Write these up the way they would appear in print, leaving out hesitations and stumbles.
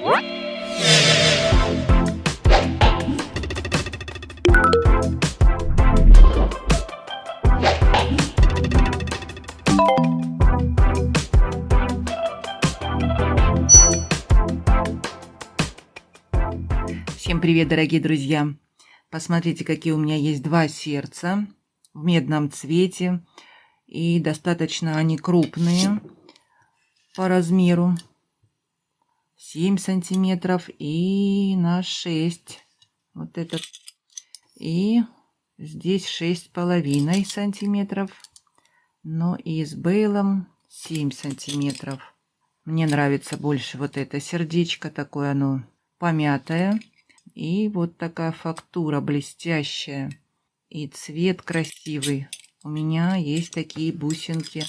Всем привет, дорогие друзья! Посмотрите, какие у меня есть два сердца в медном цвете. И достаточно они крупные по размеру. 7 сантиметров и на 6. Вот этот. И здесь 6,5 сантиметров. Но и с бейлом 7 сантиметров. Мне нравится больше вот это сердечко. Такое оно помятое. И вот такая фактура блестящая. И цвет красивый. У меня есть такие бусинки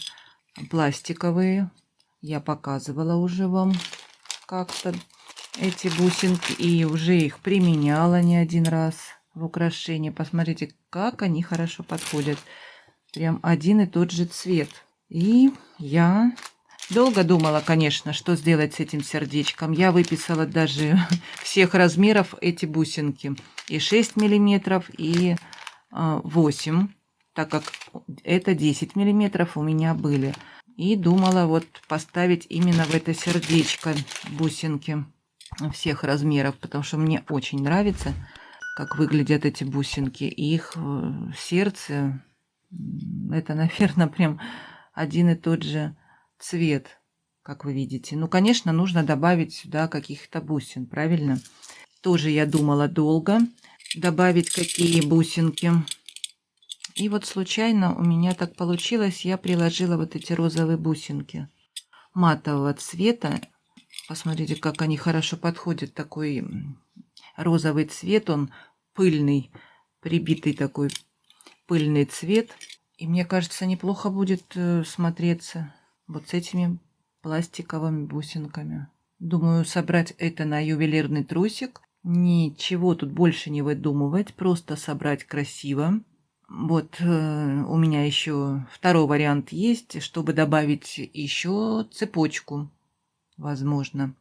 пластиковые. Я показывала уже вам как-то эти бусинки. И уже их применяла не один раз в украшении. Посмотрите, как они хорошо подходят. Прям один и тот же цвет. И я долго думала, конечно, что сделать с этим сердечком. Я выписала даже всех размеров эти бусинки. И 6 миллиметров, и 8, так как это 10 миллиметров у меня были. И думала вот поставить именно в это сердечко бусинки всех размеров, потому что мне очень нравится, как выглядят эти бусинки. И их сердце, это, наверное, прям один и тот же цвет, как вы видите. Ну, конечно, нужно добавить сюда каких-то бусин, правильно? Тоже я думала долго добавить какие бусинки. И вот случайно у меня так получилось, я приложила вот эти розовые бусинки матового цвета. Посмотрите, как они хорошо подходят. Такой розовый цвет, он пыльный, прибитый такой пыльный цвет. И мне кажется, неплохо будет смотреться вот с этими пластиковыми бусинками. Думаю, собрать это на ювелирный трусик. Ничего тут больше не выдумывать, просто собрать красиво. Вот у меня еще второй вариант есть, чтобы добавить еще цепочку, возможно.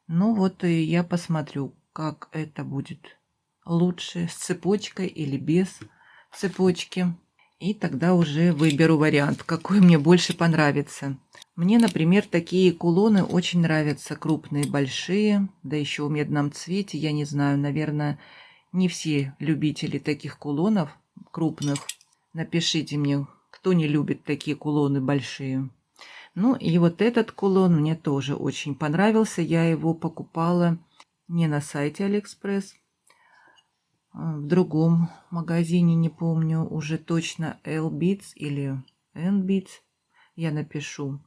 Ну вот и я посмотрю, как это будет лучше, с цепочкой или без цепочки. И тогда уже выберу вариант, какой мне больше понравится. Мне, например, такие кулоны очень нравятся, крупные, большие, да еще в медном цвете. Я не знаю, наверное, не все любители таких кулонов крупных. Напишите мне, кто не любит такие кулоны большие. Ну и вот этот кулон мне тоже очень понравился. Я его покупала не на сайте Алиэкспресс, в другом магазине, не помню уже точно, L-Beats или N-Beats, я напишу.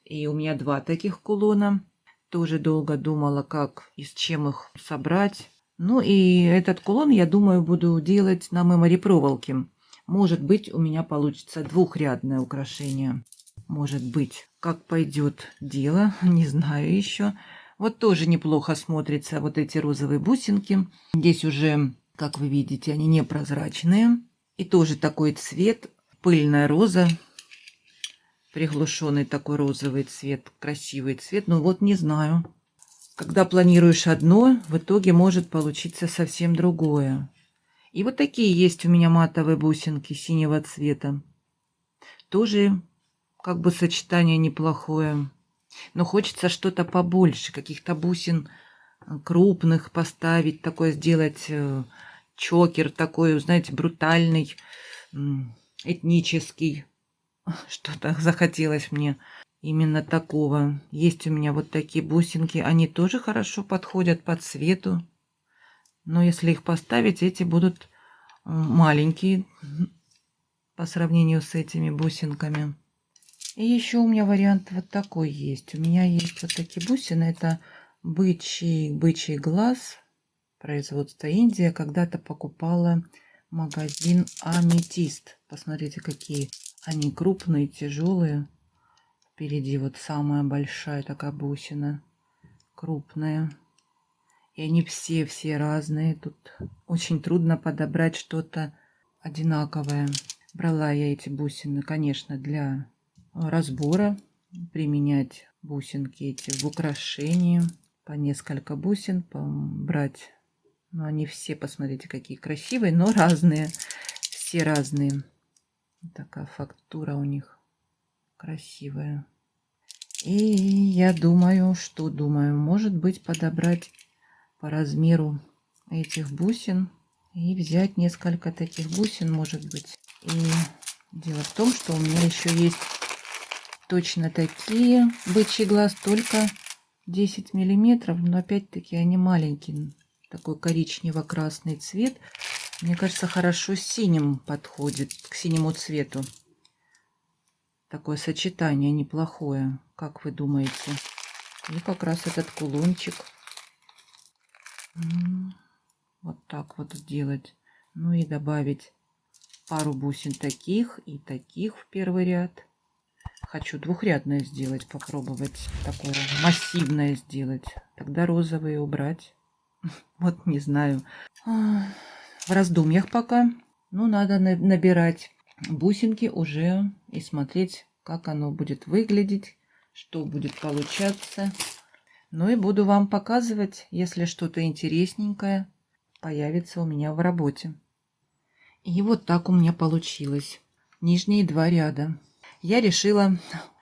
И у меня два таких кулона. Тоже долго думала, как и с чем их собрать. Ну и этот кулон, я думаю, буду делать на мемори проволоке. Может быть, у меня получится двухрядное украшение. Может быть, как пойдет дело, не знаю еще. Вот тоже неплохо смотрятся вот эти розовые бусинки. Здесь уже, как вы видите, они непрозрачные. И тоже такой цвет, пыльная роза. Приглушенный такой розовый цвет, красивый цвет. Ну вот не знаю. Когда планируешь одно, в итоге может получиться совсем другое. И вот такие есть у меня матовые бусинки синего цвета. Тоже как бы сочетание неплохое. Но хочется что-то побольше, каких-то бусин крупных поставить, такое сделать чокер такой, знаете, брутальный, этнический. Что-то захотелось мне именно такого. Есть у меня вот такие бусинки. Они тоже хорошо подходят по цвету. Но если их поставить, эти будут маленькие по сравнению с этими бусинками. И еще у меня вариант вот такой есть. У меня есть вот такие бусины. Это бычий глаз. Производство Индия. Когда-то покупала магазин Аметист. Посмотрите, какие они крупные, тяжелые. Впереди вот самая большая такая бусина. Крупная. И они все разные. Тут очень трудно подобрать что-то одинаковое. Брала я эти бусины, конечно, для разбора. Применять бусинки эти в украшении. по несколько бусин брать. Но они все, посмотрите, какие красивые, но разные. Все разные. Такая фактура у них красивая. И я думаю, может быть, подобрать по размеру этих бусин и взять несколько таких бусин, может быть. И дело в том, что у меня еще есть точно такие бычий глаз, только 10 миллиметров, но опять-таки они маленькие. Такой коричнево-красный цвет. Мне кажется, хорошо с синим подходит, к синему цвету. Такое сочетание неплохое, как вы думаете? И как раз этот кулончик вот так вот сделать. Ну и добавить пару бусин таких и таких в первый ряд. Хочу двухрядное сделать, попробовать такое массивное сделать. Тогда розовые убрать. Вот не знаю. В раздумьях пока. Ну, надо набирать бусинки уже и смотреть, как оно будет выглядеть, что будет получаться. Ну и буду вам показывать, если что-то интересненькое появится у меня в работе. И вот так у меня получилось. Нижние два ряда. Я решила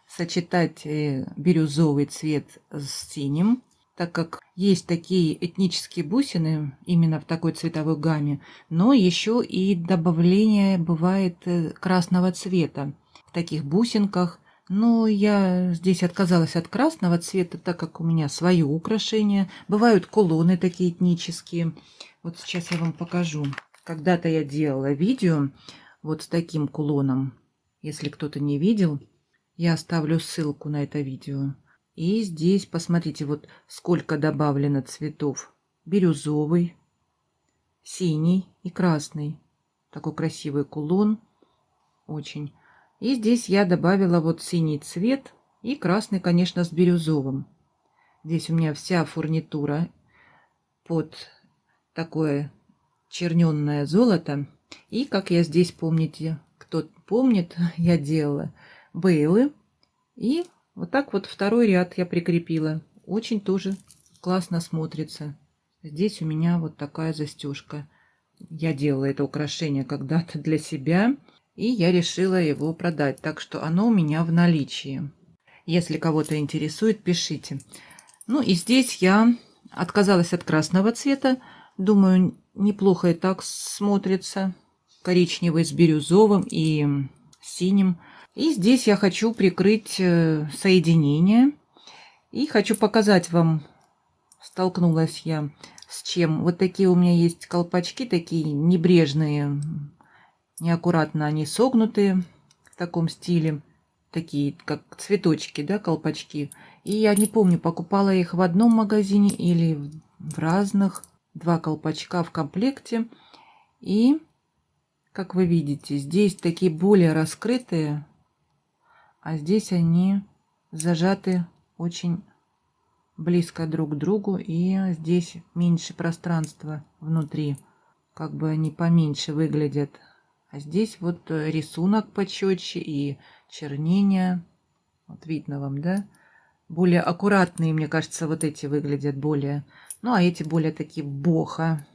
сочетать бирюзовый цвет с синим, так как есть такие этнические бусины именно в такой цветовой гамме, но еще и добавление бывает красного цвета в таких бусинках. Но я здесь отказалась от красного цвета, так как у меня свое украшение. Бывают кулоны такие этнические. Вот сейчас я вам покажу. Когда-то я делала видео вот с таким кулоном. Если кто-то не видел, я оставлю ссылку на это видео. И здесь, посмотрите, вот сколько добавлено цветов. Бирюзовый, синий и красный. Такой красивый кулон. Очень. И здесь я добавила вот синий цвет и красный, конечно, с бирюзовым. Здесь у меня вся фурнитура под такое черненное золото. И, как я здесь, помните, кто помнит, я делала бейлы. И вот так вот второй ряд я прикрепила. Очень тоже классно смотрится. Здесь у меня вот такая застежка. Я делала это украшение когда-то для себя. И я решила его продать. Так что оно у меня в наличии. Если кого-то интересует, пишите. Ну и здесь я отказалась от красного цвета. Думаю, неплохо и так смотрится. Коричневый с бирюзовым и синим. И здесь я хочу прикрыть соединение. И хочу показать вам, столкнулась я с чем. Вот такие у меня есть колпачки, такие небрежные, неаккуратно они согнутые в таком стиле. Такие, как цветочки, да, колпачки. И я не помню, покупала их в одном магазине или в разных. Два колпачка в комплекте. И, как вы видите, здесь такие более раскрытые, а здесь они зажаты очень близко друг к другу. И здесь меньше пространства внутри. Как бы они поменьше выглядят. А здесь вот рисунок почетче и чернение. Вот видно вам, да? Более аккуратные, мне кажется, вот эти выглядят более. Ну, а эти более такие бохо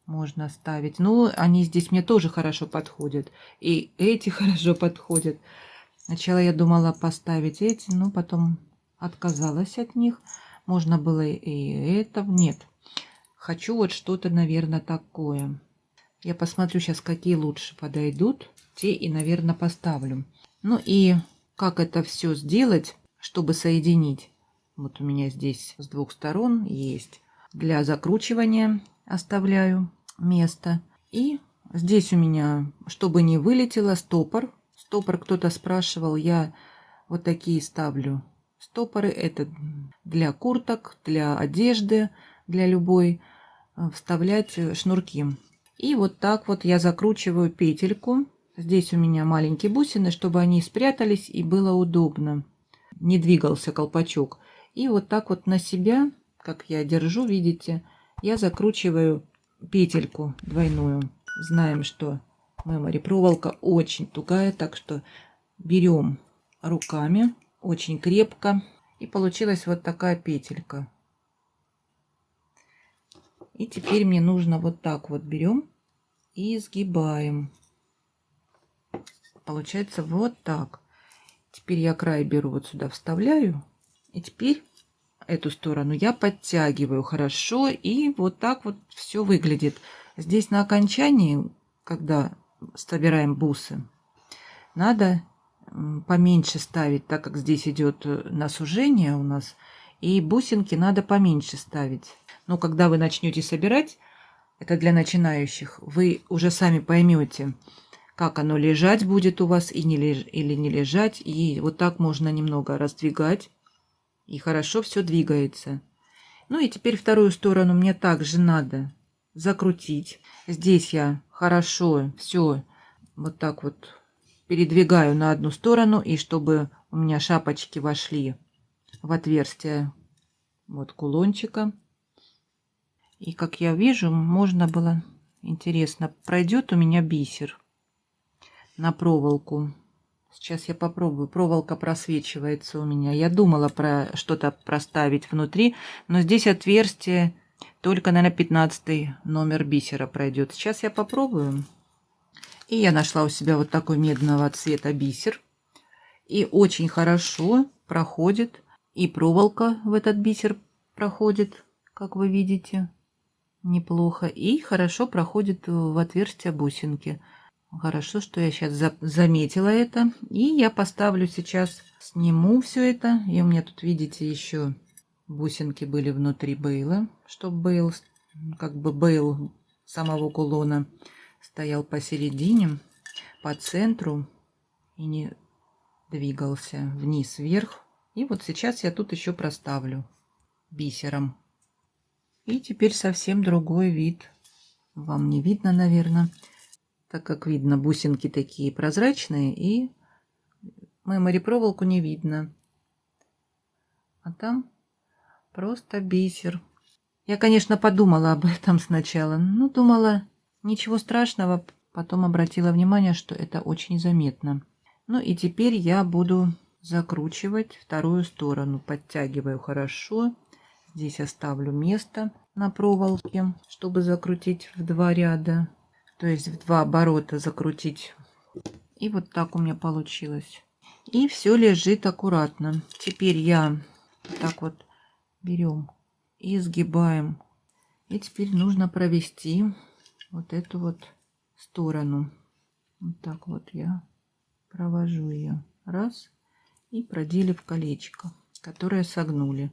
можно ставить. Ну, они здесь мне тоже хорошо подходят. И эти хорошо подходят. Сначала я думала поставить эти, но потом отказалась от них. Можно было и это. Нет. Хочу вот что-то, наверное, такое. Я посмотрю сейчас, какие лучше подойдут. Те и, наверное, поставлю. Ну и как это все сделать, чтобы соединить. Вот у меня здесь с двух сторон есть. Для закручивания оставляю место. И здесь у меня, чтобы не вылетело, стопор. Стопор кто-то спрашивал, я вот такие ставлю. Стопоры это для курток, для одежды, для любой вставлять шнурки. И вот так вот я закручиваю петельку. Здесь у меня маленькие бусины, чтобы они спрятались и было удобно. Не двигался колпачок. И вот так вот на себя, как я держу, видите, я закручиваю петельку двойную. Знаем, что мемори проволока очень тугая, так что берем руками очень крепко. И получилась вот такая петелька. И теперь мне нужно вот так вот берем и сгибаем. Получается вот так. Теперь я край беру, вот сюда вставляю. И теперь эту сторону я подтягиваю хорошо. И вот так вот все выглядит. Здесь на окончании, когда собираем бусы, надо поменьше ставить, так как здесь идет на сужение у нас. И бусинки надо поменьше ставить. Но когда вы начнете собирать, это для начинающих, вы уже сами поймете, как оно лежать будет у вас или не лежать. И вот так можно немного раздвигать. И хорошо все двигается. Ну и теперь вторую сторону мне также надо закрутить. Здесь я хорошо все вот так вот передвигаю на одну сторону. И чтобы у меня шапочки вошли в отверстие вот кулончика. И как я вижу, можно было... Интересно, пройдет у меня бисер на проволоку. Сейчас я попробую. Проволока просвечивается у меня. Я думала про что-то проставить внутри, но здесь отверстие только, наверное, 15 номер бисера пройдет. Сейчас я попробую. И я нашла у себя вот такой медного цвета бисер. И очень хорошо проходит. И проволока в этот бисер проходит, как вы видите. Неплохо. И хорошо проходит в отверстие бусинки. Хорошо, что я сейчас заметила это. И я поставлю сейчас, сниму все это. И у меня тут, видите, еще бусинки были внутри бейла, чтобы бейл, как бы бейл самого кулона стоял посередине, по центру и не двигался вниз-вверх. И вот сейчас я тут еще проставлю бисером. И теперь совсем другой вид. Вам не видно, наверное. Так как видно, бусинки такие прозрачные, и мемори проволоку не видно. А там просто бисер. Я, конечно, подумала об этом сначала. Ну, думала, ничего страшного. Потом обратила внимание, что это очень заметно. Ну и теперь я буду закручивать вторую сторону. Подтягиваю хорошо. Здесь оставлю место на проволоке, чтобы закрутить в 2 ряда. То есть в 2 оборота закрутить. И вот так у меня получилось. И все лежит аккуратно. Теперь я вот так вот берем и сгибаем. И теперь нужно провести вот эту вот сторону. Вот так вот я провожу ее. Раз. И продели в колечко, которое согнули.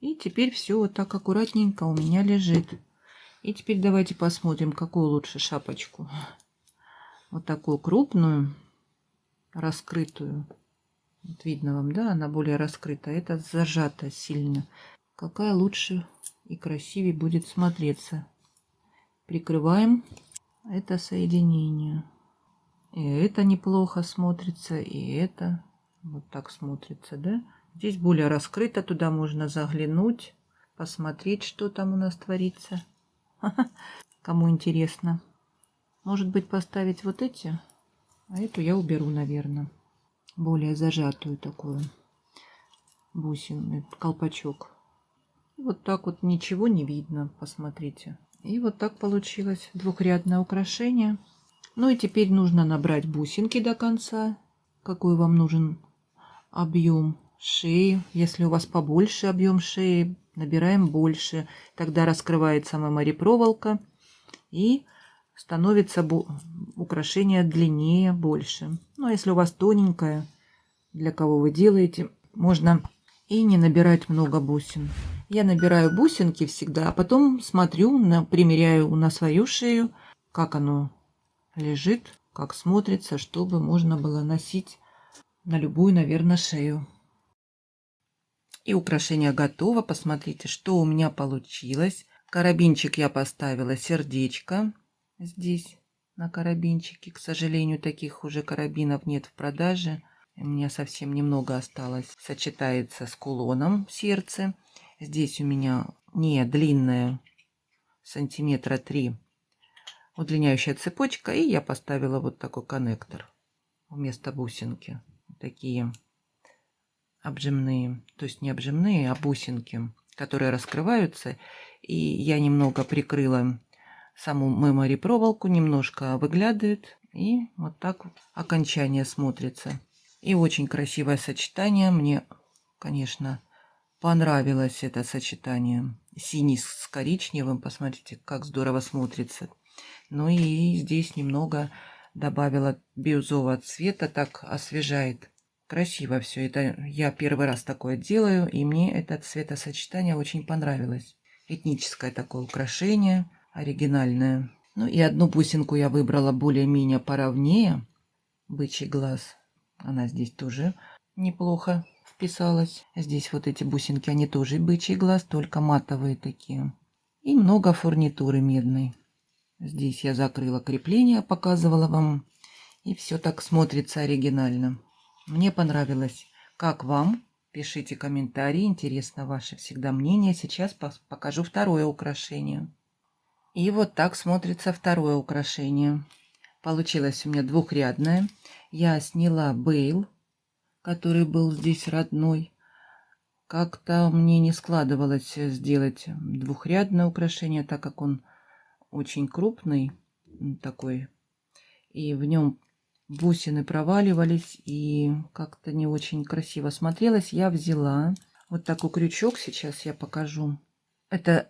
И теперь все вот так аккуратненько у меня лежит. И теперь давайте посмотрим, какую лучше шапочку. Вот такую крупную, раскрытую. Вот видно вам, да, она более раскрыта. Это зажата сильно. Какая лучше и красивее будет смотреться. Прикрываем это соединение. И это неплохо смотрится, и это вот так смотрится, да. Здесь более раскрыто, туда можно заглянуть, посмотреть, что там у нас творится. Кому интересно. Может быть, поставить вот эти, а эту я уберу, наверное. Более зажатую такую бусину, колпачок. И вот так вот ничего не видно, посмотрите. И вот так получилось двухрядное украшение. Ну и теперь нужно набрать бусинки до конца. Какой вам нужен объем шеи. Если у вас побольше объем шеи, набираем больше. Тогда раскрывается мемори проволока и становится украшение длиннее, больше. Ну а если у вас тоненькое, для кого вы делаете, можно и не набирать много бусин. Я набираю бусинки всегда, а потом смотрю, примеряю на свою шею, как оно лежит, как смотрится, чтобы можно было носить на любую, наверное, шею. И украшение готово. Посмотрите, что у меня получилось. Карабинчик я поставила сердечко здесь на карабинчике. К сожалению, таких уже карабинов нет в продаже. У меня совсем немного осталось. Сочетается с кулоном сердце. Здесь у меня не длинная, сантиметра 3, удлиняющая цепочка. И я поставила вот такой коннектор вместо бусинки. Такие обжимные, то есть не обжимные, а бусинки которые раскрываются. И я немного прикрыла саму memory проволоку, немножко выглядывает. И вот так вот окончание смотрится. И очень красивое сочетание. Мне, конечно, понравилось это сочетание. Синий с коричневым. Посмотрите, как здорово смотрится. Ну и здесь немного добавила бирюзового цвета. Так освежает. Красиво все. Это я первый раз такое делаю. И мне это цветосочетание очень понравилось. Этническое такое украшение. Оригинальное. Ну и одну бусинку я выбрала более-менее поровнее. Бычий глаз. Она здесь тоже неплохо вписалась. Здесь вот эти бусинки, они тоже бычий глаз, только матовые такие. И много фурнитуры медной. Здесь я закрыла крепление, показывала вам. И все так смотрится оригинально. Мне понравилось. Как вам? Пишите комментарии. Интересно ваше всегда мнение. Сейчас покажу второе украшение. И вот так смотрится второе украшение. Получилось у меня двухрядное. Я сняла бейл, который был здесь родной. Как-то мне не складывалось сделать двухрядное украшение, так как он очень крупный такой. И в нем бусины проваливались, и как-то не очень красиво смотрелось. Я взяла вот такой крючок, сейчас я покажу. Это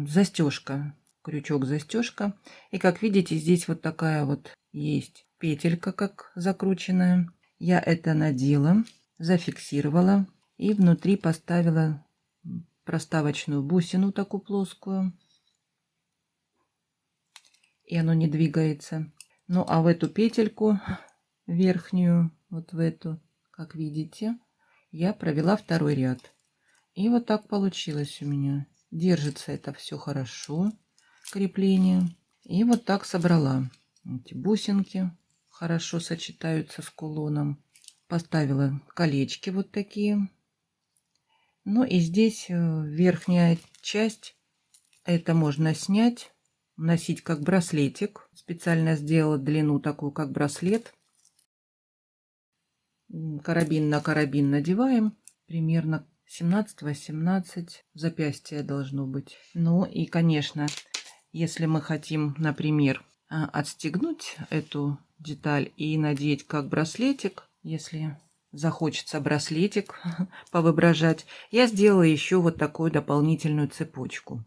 застежка. Крючок-застежка. И как видите, здесь вот такая вот есть петелька, как закрученная. Я это надела, зафиксировала и внутри поставила проставочную бусину, такую плоскую. И оно не двигается. Ну а в эту петельку верхнюю, вот в эту, как видите, я провела второй ряд. И вот так получилось у меня. Держится это все хорошо. Крепление. И вот так собрала. Эти бусинки хорошо сочетаются с кулоном. Поставила колечки вот такие. Ну и здесь верхняя часть. Это можно снять, носить как браслетик. Специально сделала длину такую, как браслет. Карабин на карабин надеваем. Примерно 17-18 запястья должно быть. Ну и, конечно, если мы хотим, например, отстегнуть эту деталь и надеть как браслетик, если захочется браслетик повоображать, я сделала еще вот такую дополнительную цепочку.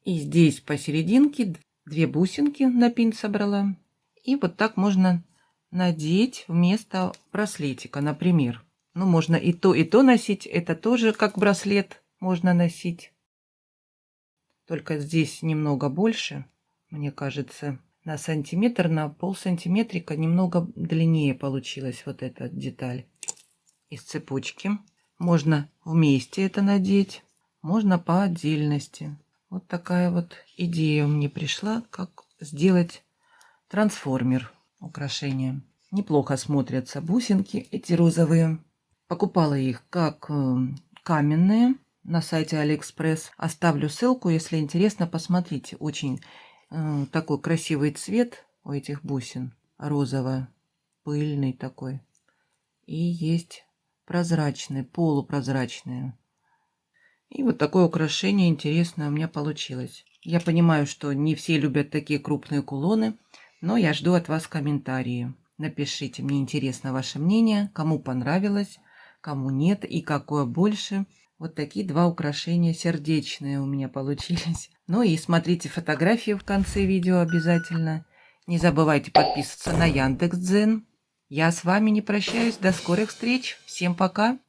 И здесь посерединке 2 бусинки на пин собрала. И вот так можно надеть вместо браслетика, например. Ну, можно и то носить. Это тоже как браслет можно носить. Только здесь немного больше, мне кажется, на сантиметр, на полсантиметрика немного длиннее получилась вот эта деталь из цепочки. Можно вместе это надеть, можно по отдельности. Вот такая вот идея мне пришла, как сделать трансформер украшения. Неплохо смотрятся бусинки эти розовые. Покупала их как каменные на сайте AliExpress. Оставлю ссылку, если интересно, посмотрите. Очень такой красивый цвет у этих бусин. Розово-пыльный такой. И есть прозрачные, полупрозрачные. И вот такое украшение интересное у меня получилось. Я понимаю, что не все любят такие крупные кулоны, но я жду от вас комментарии. Напишите, мне интересно ваше мнение, кому понравилось, кому нет и какое больше. Вот такие 2 украшения сердечные у меня получились. Ну и смотрите фотографии в конце видео обязательно. Не забывайте подписываться на Яндекс.Дзен. Я с вами не прощаюсь. До скорых встреч. Всем пока.